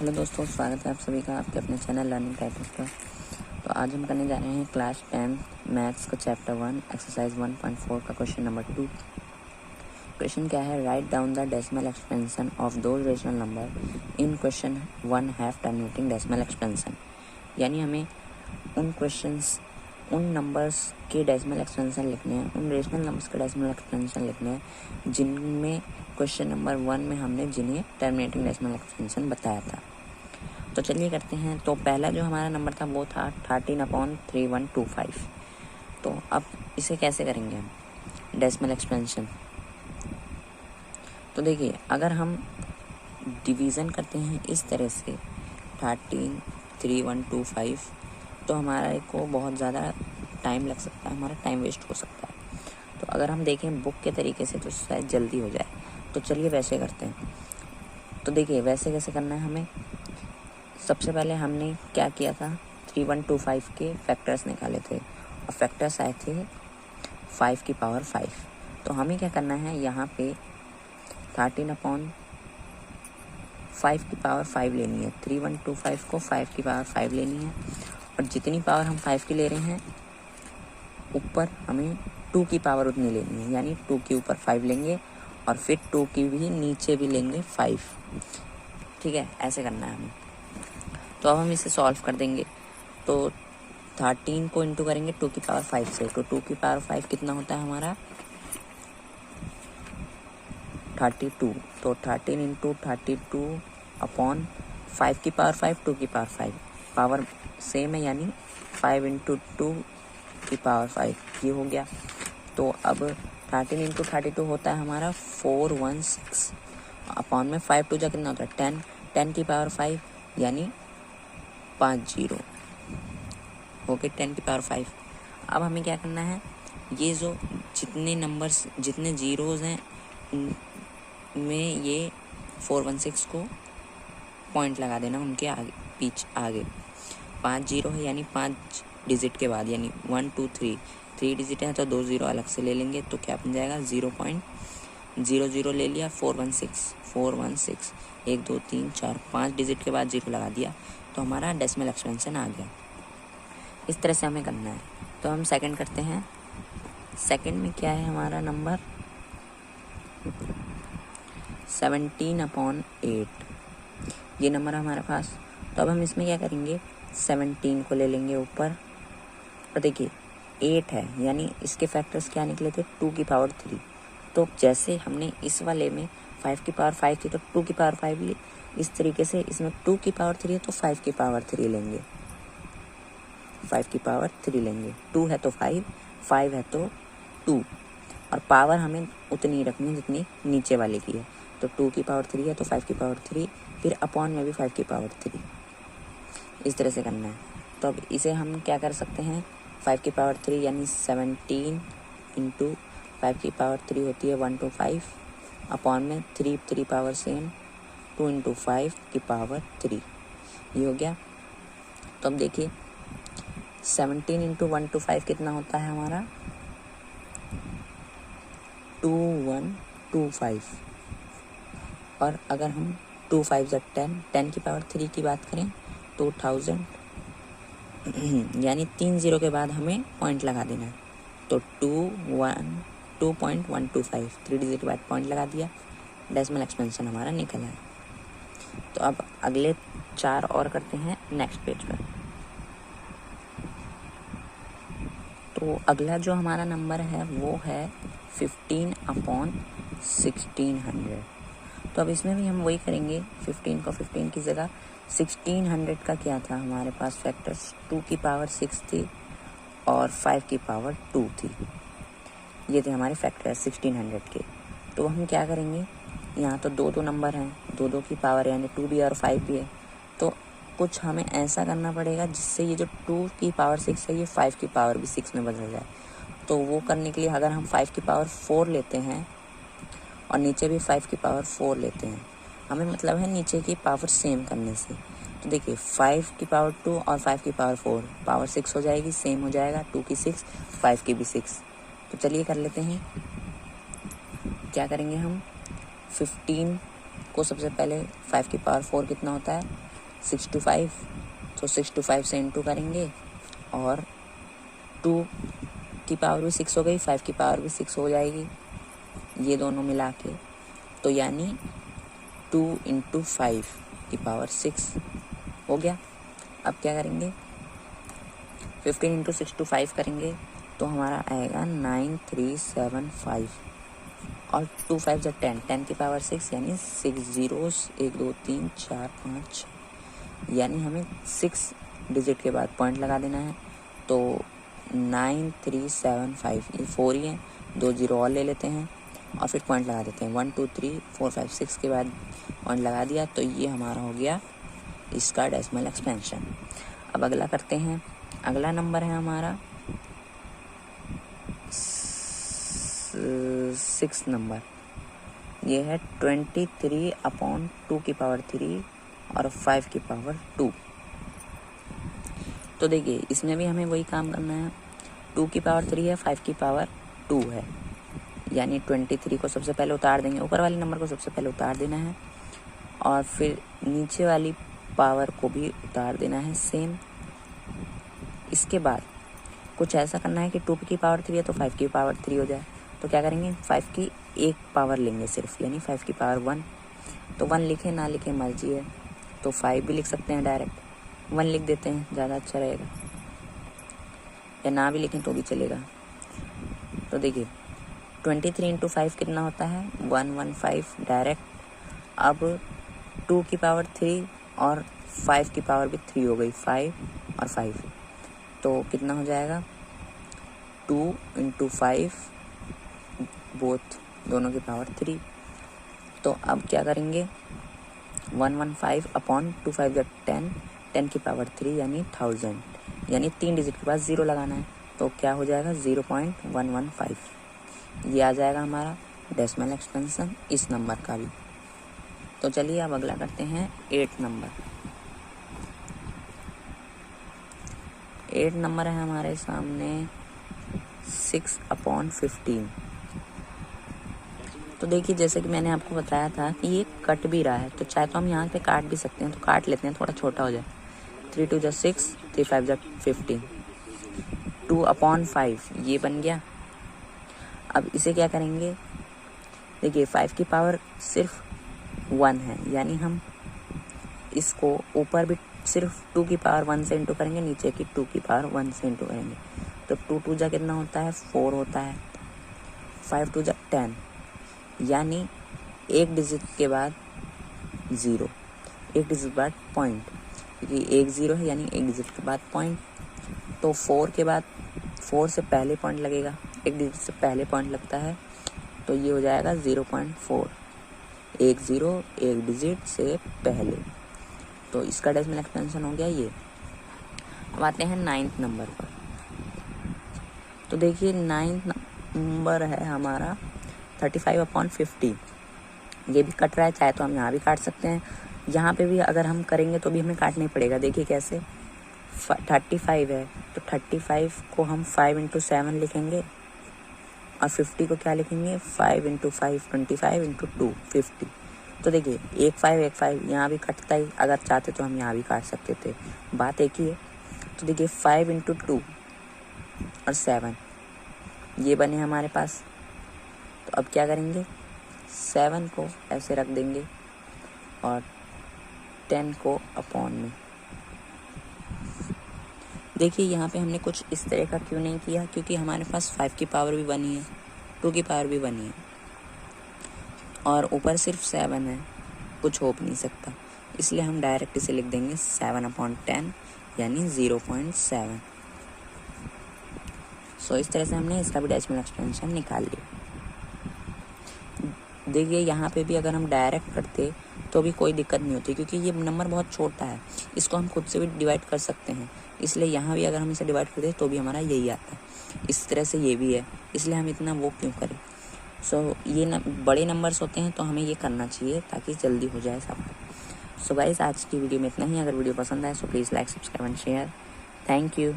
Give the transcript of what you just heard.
Hello दोस्तों, स्वागत है आप सभी का आपके अपने चैनल लर्निंग टाइटल्स पर। तो आज हम करने जा रहे हैं क्लास 10 मैथ्स का चैप्टर 1 एक्सरसाइज 1.4 का क्वेश्चन नंबर 2। क्वेश्चन क्या है? Write down the decimal expansion of those rational number in question 1 have terminating decimal expansion. यानी हमें उन नंबर्स के डेसिमल एक्सपेंशन लिखने हैं, उन रेशनल नंबर्स के डेसिमल एक्सपेंशन लिखने हैं जिनमें क्वेश्चन नंबर 1 में हमने जिन्हें टर्मिनेटिंग डेसिमल एक्सपेंशन बताया था। तो चलिए करते हैं। तो पहला जो हमारा नंबर था वो था 13/3125। तो अब इसे कैसे करेंगे हम डेसिमल एक्सपेंशन? तो देखिए, अगर हम डिवीज़न करते हैं इस तरह से 13/3125 तो हमारे को बहुत ज़्यादा टाइम लग सकता है, हमारा टाइम वेस्ट हो सकता है। तो अगर हम देखें बुक के तरीके से तो शायद जल्दी हो जाए। तो चलिए वैसे करते हैं। तो देखिए वैसे कैसे करना है हमें। सबसे पहले हमने क्या किया था, 3125 के फैक्टर्स निकाले थे और फैक्टर्स आए थे 5 की पावर 5। तो हमें क्या करना है, यहाँ पे 13/5 की पावर 5 लेनी है। 3125 को 5 की पावर 5 लेनी है और जितनी पावर हम 5 की ले रहे हैं ऊपर हमें 2 की पावर उतनी लेनी है, यानी 2 के ऊपर 5 लेंगे और फिर 2 की भी नीचे भी लेंगे 5। ठीक है, ऐसे करना है हमें। तो अब हम इसे सॉल्व कर देंगे। तो 13 को इंटू करेंगे 2 की पावर 5 से। तो 2 की पावर 5 कितना होता है हमारा 32। तो 13 इंटू 32 अपॉन 5 की पावर 5, 2 की पावर 5, पावर सेम है यानी 5 इंटू 2 की पावर 5 ये हो गया। तो अब 13 इंटू 32 होता है हमारा 416 अपॉन में 5 टू जा कितना होता है 10, 10 की पावर 5 यानी 50 ओके, 10 की पावर 5। अब हमें क्या करना है, ये जो जितने जीरोज हैं उनमें ये 416 को पॉइंट लगा देना उनके आगे 5 जीरो है यानी 5 डिजिट के बाद, यानी 1 2 3 डिजिट है तो 2 जीरो अलग से ले लेंगे। तो क्या बन जाएगा 0.00 ले लिया, 416 1 2 3 4 5 डिजिट के बाद जीरो लगा दिया तो हमारा डेसिमल एक्सपेंशन आ गया। इस तरह से हमें करना है। तो हम सेकंड करते हैं। सेकंड में क्या है हमारा नंबर 17/8 ये नंबर हमारे पास। तो अब हम इसमें क्या करेंगे, 17 को ले लेंगे ऊपर और देखिए 8 है यानी इसके फैक्टर्स क्या निकले थे 2 की पावर 3। तो जैसे हमने इस वाले में 5 की पावर 5 थी तो 2 की पावर 5 ली, इस तरीके से इसमें 2 की पावर 3 है तो 5 की पावर 3 लेंगे, 5 की पावर 3 लेंगे। 2 है तो 5 है तो 2 और पावर हमें उतनी रखनी है जितनी नीचे वाले की है। तो 2 की पावर 3 है तो 5 की पावर 3, फिर अपॉन में भी 5 की पावर 3, इस तरह से करना है। तो अब इसे हम क्या कर सकते हैं, 5 की पावर 3 यानी 17 इंटू 5 की पावर 3 होती है 125 अपॉन में 3 पावर सेम 2 इंटू 5 की पावर 3 ये हो गया। तो अब देखिए 17 इंटू 125 कितना होता है हमारा 2125 और अगर हम 2 5 जा 10 की पावर 3 की बात करें तो 1000 यानी 3 जीरो के बाद हमें पॉइंट लगा देना है। तो 2.125 3 डिजिट के बाद पॉइंट लगा दिया, डेसिमल एक्सपेंशन हमारा निकल आया। तो अब अगले 4 और करते हैं नेक्स्ट पेज पर। तो अगला जो हमारा नंबर है वो है 15/1600। तो अब इसमें भी हम वही करेंगे, 15 को 15 की जगह 1600 का क्या था हमारे पास फैक्टर्स 2 की पावर 6 थी और 5 की पावर 2 थी, ये थे हमारे फैक्टर्स 1600 के। तो हम क्या करेंगे, यहाँ तो दो नंबर हैं, 2 की पावर यानी 2 भी और 5 भी है। तो कुछ हमें ऐसा करना पड़ेगा जिससे ये जो 2 की पावर 6 है ये 5 की पावर भी 6 में बदल जाए। तो वो करने के लिए अगर हम 5 की पावर 4 लेते हैं और नीचे भी 5 की पावर 4 लेते हैं, हमें मतलब है नीचे की पावर सेम करने से। तो देखिए 5 की पावर 2 और 5 की पावर 4 पावर 6 हो जाएगी, सेम हो जाएगा, 2 की 6 5 की भी 6। तो चलिए कर लेते हैं। क्या करेंगे हम, 15 को सबसे पहले 5 की पावर 4 कितना होता है 6 to 5, तो 6 to 5 से इंटू करेंगे और 2 की पावर भी 6 हो गई, 5 की पावर भी 6 हो जाएगी, ये दोनों मिला के, तो यानी 2 इंटू 5 की पावर 6 हो गया। अब क्या करेंगे, 15 इंटू 6 to 5 करेंगे तो हमारा आएगा 9375 और 2 5 जब 10, 10 की पावर 6 यानी 6 zeros, 1 2 3 4 5 6, यानी हमें 6 डिजिट के बाद पॉइंट लगा देना है। तो 9375 ये 4 ही है, 2 जीरो और ले लेते हैं और फिर पॉइंट लगा देते हैं। 1 2 3 4 5 6 के बाद पॉइंट लगा दिया, तो ये हमारा हो गया इसका डेसिमल एक्सपेंशन। अब अगला करते हैं। अगला नंबर है हमारा 6 नंबर, ये है 23/2 की पावर 3 और 5 की पावर 2। तो देखिए इसमें भी हमें वही काम करना है, 2 की पावर 3 है, 5 की पावर 2 है, यानी 23 को सबसे पहले उतार देंगे, ऊपर वाले नंबर को सबसे पहले उतार देना है और फिर नीचे वाली पावर को भी उतार देना है सेम। इसके बाद कुछ ऐसा करना है कि 2 की पावर 3 है तो 5 की पावर 3 हो जाए। तो क्या करेंगे, 5 की एक पावर लेंगे सिर्फ, यानी 5 की पावर 1। तो 1 लिखे ना लिखे मर्जी है, तो 5 भी लिख सकते हैं, डायरेक्ट 1 लिख देते हैं, ज़्यादा अच्छा रहेगा, या ना भी लिखें तो भी चलेगा। तो देखिए 23 इंटू 5 कितना होता है, 115 डायरेक्ट। अब 2 की पावर 3 और 5 की पावर भी 3 हो गई, 5 और 5, तो कितना हो जाएगा 2 इंटू 5 बोथ दोनों की पावर 3। तो अब क्या करेंगे, 115/2 5 10, 10 की पावर 3 यानी 1000, यानी 3 डिजिट के बाद 0 लगाना है, तो क्या हो जाएगा 0.115। ये आ जाएगा हमारा डेसिमल एक्सपेंशन इस नंबर का भी। तो चलिए अब अगला करते हैं 8 नंबर। 8 नंबर है हमारे सामने 6/15। तो देखिए जैसे कि मैंने आपको बताया था कि ये कट भी रहा है, तो चाहे तो हम यहाँ पे काट भी सकते हैं, तो काट लेते हैं, थोड़ा छोटा हो जाए। 3 2 6, 3 5 15, 2/5 ये बन गया। अब इसे क्या करेंगे, देखिए 5 की पावर सिर्फ 1 है, यानी हम इसको ऊपर भी सिर्फ 2 की पावर 1 से इंटू करेंगे, नीचे की 2 की पावर 1 से इंटू करेंगे, तो 2 2 जा कितना होता है 4 होता है, 5 2 जा 10, यानी एक डिजिट के बाद 0, एक डिजिट बाद पॉइंट, क्योंकि 1 0 है यानी एक डिजिट के बाद पॉइंट। तो 4 के बाद 4 से पहले पॉइंट लगेगा, एक डिजिट से पहले पॉइंट लगता है, तो ये हो जाएगा 0.4, 1 0 एक डिजिट से पहले। तो इसका डेसिमल एक्सपेंशन हो गया ये। अब आते हैं 9th नंबर पर। तो देखिए 9th नंबर है हमारा 35/50। ये भी कट रहा है, चाहे तो हम यहाँ भी काट सकते हैं, यहाँ पे भी अगर हम करेंगे तो भी हमें काटना ही पड़ेगा। देखिए कैसे, 35 है तो 35 को हम 5 इंटू 7 लिखेंगे और 50 को क्या लिखेंगे 5 इंटू 5 25 इंटू 2 50। तो देखिए 1 5 यहाँ भी कटता ही, अगर चाहते तो हम यहाँ भी काट सकते थे, बात एक ही है। तो देखिए 5 इंटू 2 और 7 ये बने हमारे पास। तो अब क्या करेंगे, 7 को ऐसे रख देंगे और 10 को अपॉन में। देखिए यहाँ पे हमने कुछ इस तरह का क्यों नहीं किया, क्योंकि हमारे पास 5 की पावर भी बनी है, 2 की पावर भी बनी है और ऊपर सिर्फ 7 है, कुछ हो भी नहीं सकता, इसलिए हम डायरेक्ट इसे लिख देंगे 7/10 यानी 0.7। सो इस तरह से हमने इसका भी डेसिमल एक्सपेंशन निकाल लिया। देखिए यहाँ पे भी अगर हम डायरेक्ट करते तो भी कोई दिक्कत नहीं होती, क्योंकि ये नंबर बहुत छोटा है, इसको हम खुद से भी डिवाइड कर सकते हैं, इसलिए यहाँ भी अगर हम इसे डिवाइड करते तो भी हमारा यही आता है। इस तरह से ये भी है, इसलिए हम इतना वो क्यों करें। सो ये बड़े नंबर्स होते हैं तो हमें ये करना चाहिए ताकि जल्दी हो जाए सब। सो गाइस आज की वीडियो में इतना ही। अगर वीडियो पसंद आए so please like subscribe and share. Thank you.